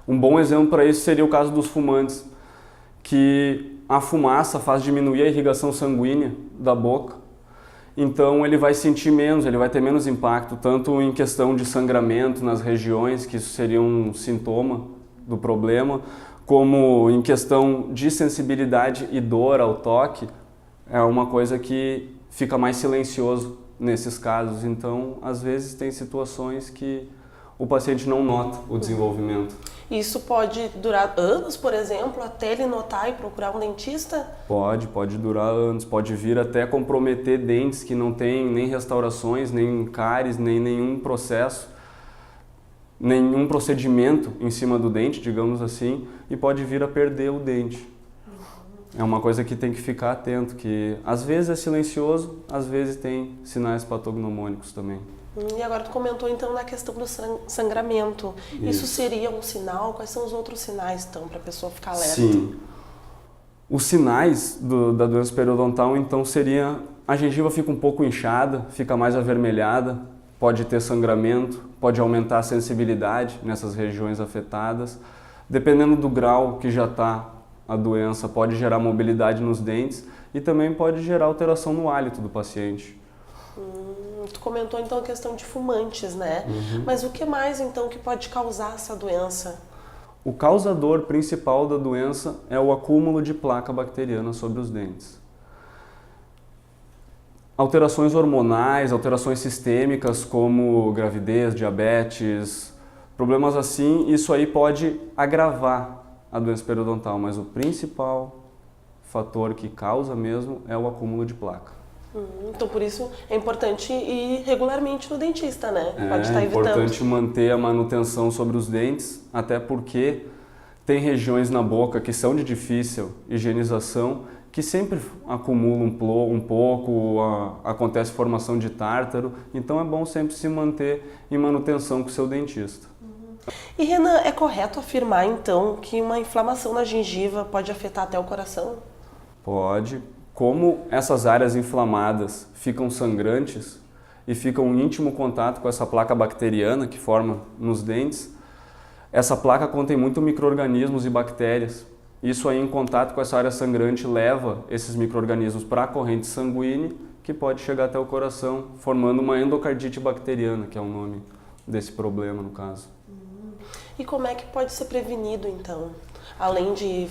Um bom exemplo para isso seria o caso dos fumantes, que a fumaça faz diminuir a irrigação sanguínea da boca, então ele vai sentir menos, ele vai ter menos impacto, tanto em questão de sangramento nas regiões, que isso seria um sintoma do problema, como em questão de sensibilidade e dor ao toque, é uma coisa que fica mais silencioso nesses casos. Então, às vezes tem situações que o paciente não nota o desenvolvimento. Isso pode durar anos, por exemplo, até ele notar e procurar um dentista? Pode durar anos, pode vir até comprometer dentes que não tem nem restaurações, nem cáries, nem nenhum processo, nenhum procedimento em cima do dente, digamos assim, e pode vir a perder o dente. É uma coisa que tem que ficar atento, que às vezes é silencioso, às vezes tem sinais patognomônicos também. E agora tu comentou então na questão do sangramento. Isso seria um sinal? Quais são os outros sinais então para a pessoa ficar alerta? Sim. Os sinais da doença periodontal então seria a gengiva fica um pouco inchada, fica mais avermelhada, pode ter sangramento, pode aumentar a sensibilidade nessas regiões afetadas. Dependendo do grau que já está a doença, pode gerar mobilidade nos dentes e também pode gerar alteração no hálito do paciente. Tu comentou então a questão de fumantes, né? Mas o que mais então que pode causar essa doença? O causador principal da doença é o acúmulo de placa bacteriana sobre os dentes. Alterações hormonais, alterações sistêmicas como gravidez, diabetes, problemas assim, isso aí pode agravar a doença periodontal, mas o principal fator que causa mesmo é o acúmulo de placa. Então, por isso é importante ir regularmente no dentista, né? Pode estar É evitando. importante manter a manutenção sobre os dentes, até porque tem regiões na boca que são de difícil higienização, que sempre acumulam um pouco, acontece formação de tártaro, então é bom sempre se manter em manutenção com o seu dentista. E Renan, é correto afirmar então que uma inflamação na gengiva pode afetar até o coração? Pode. Como essas áreas inflamadas ficam sangrantes e ficam em íntimo contato com essa placa bacteriana que forma nos dentes, essa placa contém muito micro-organismos e bactérias. Isso aí em contato com essa área sangrante leva esses micro-organismos para a corrente sanguínea, que pode chegar até o coração, formando uma endocardite bacteriana, que é o nome desse problema no caso. E como é que pode ser prevenido então? Além de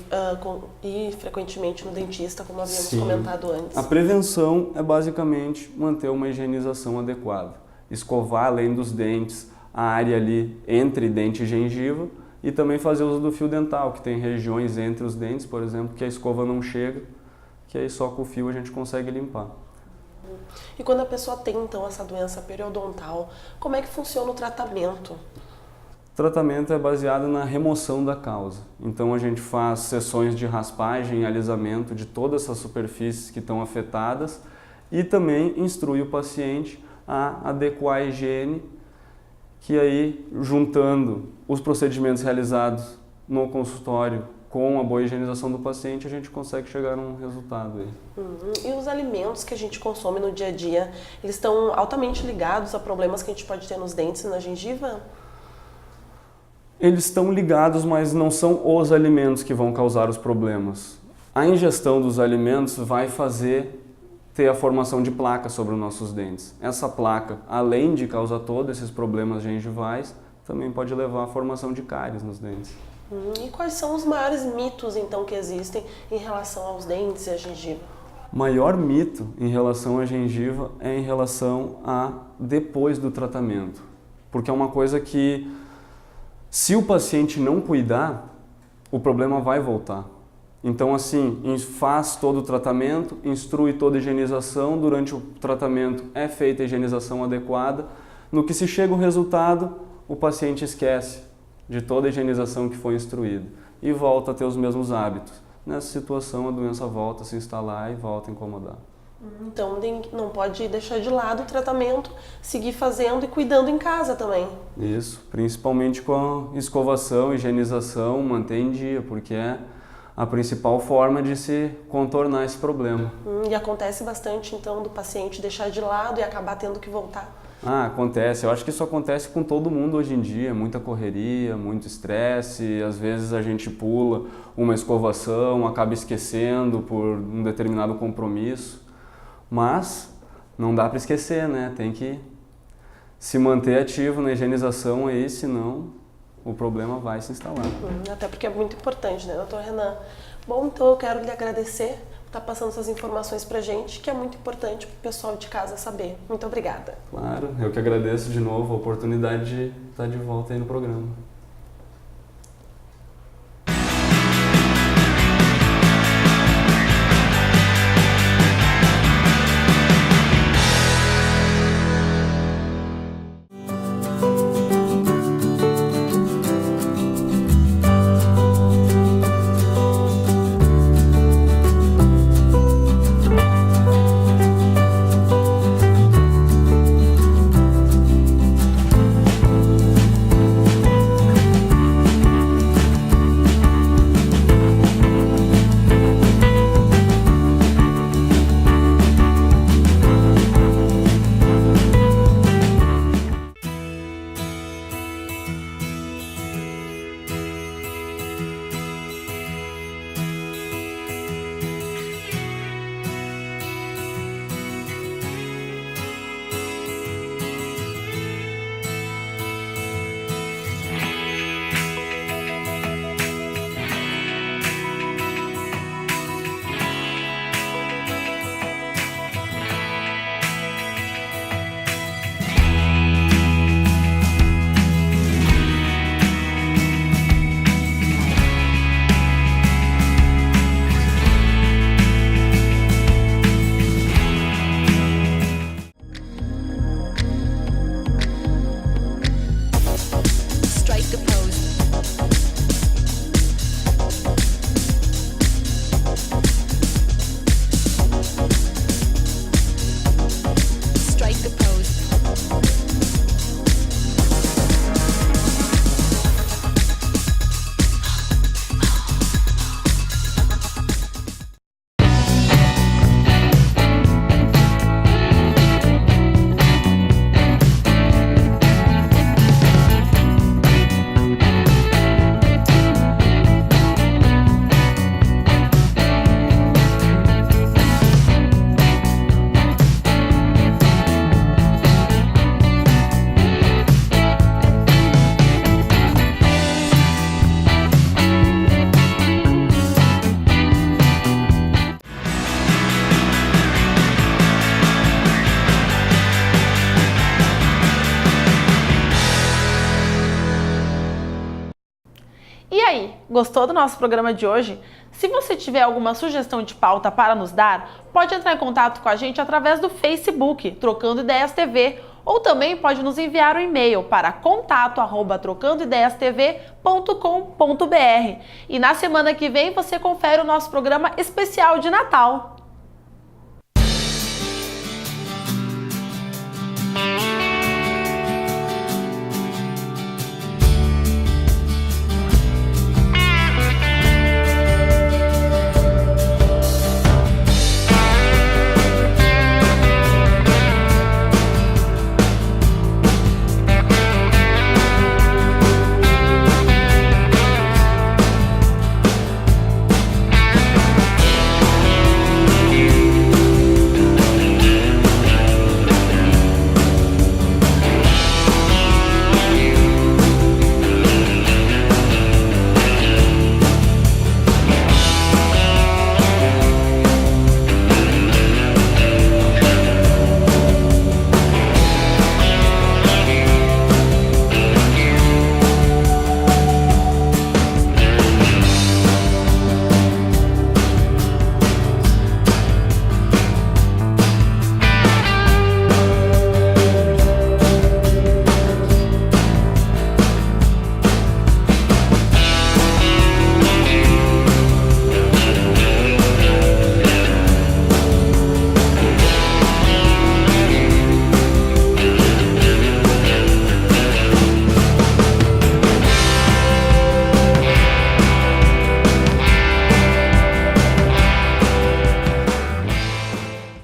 ir frequentemente no dentista, como havíamos comentado antes. A prevenção é basicamente manter uma higienização adequada. Escovar além dos dentes a área ali entre dente e gengiva e também fazer uso do fio dental, que tem regiões entre os dentes, por exemplo, que a escova não chega, que aí só com o fio a gente consegue limpar. E quando a pessoa tem então essa doença periodontal, como é que funciona o tratamento? O tratamento é baseado na remoção da causa. Então a gente faz sessões de raspagem e alisamento de todas essas superfícies que estão afetadas e também instrui o paciente a adequar a higiene, que aí juntando os procedimentos realizados no consultório com a boa higienização do paciente, a gente consegue chegar a um resultado aí. E os alimentos que a gente consome no dia a dia, eles estão altamente ligados a problemas que a gente pode ter nos dentes e na gengiva? Eles estão ligados, mas não são os alimentos que vão causar os problemas. A ingestão dos alimentos vai fazer ter a formação de placa sobre os nossos dentes. Essa placa, além de causar todos esses problemas gengivais, também pode levar à formação de cáries nos dentes. E quais são os maiores mitos então que existem em relação aos dentes e à gengiva? O maior mito em relação à gengiva é em relação a depois do tratamento. Porque é uma coisa que, se o paciente não cuidar, o problema vai voltar. Então, assim, faz todo o tratamento, instrui toda a higienização, durante o tratamento é feita a higienização adequada. No que se chega o resultado, o paciente esquece de toda a higienização que foi instruída e volta a ter os mesmos hábitos. Nessa situação, a doença volta a se instalar e volta a incomodar. Então, não pode deixar de lado o tratamento, seguir fazendo e cuidando em casa também. Isso, principalmente com a escovação, higienização, manter em dia, porque é a principal forma de se contornar esse problema. E acontece bastante, então, do paciente deixar de lado e acabar tendo que voltar? Acontece. Eu acho que isso acontece com todo mundo hoje em dia. Muita correria, muito estresse. Às vezes a gente pula uma escovação, acaba esquecendo por um determinado compromisso. Mas não dá para esquecer, né? Tem que se manter ativo na higienização aí, senão o problema vai se instalar. Até porque é muito importante, né, doutor Renan? Bom, então eu quero lhe agradecer por estar passando essas informações pra gente, que é muito importante pro pessoal de casa saber. Muito obrigada. Claro, eu que agradeço de novo a oportunidade de estar de volta aí no programa. E aí, gostou do nosso programa de hoje? Se você tiver alguma sugestão de pauta para nos dar, pode entrar em contato com a gente através do Facebook, Trocando Ideias TV, ou também pode nos enviar um e-mail para contato@trocandoideiastv.com.br. E na semana que vem você confere o nosso programa especial de Natal.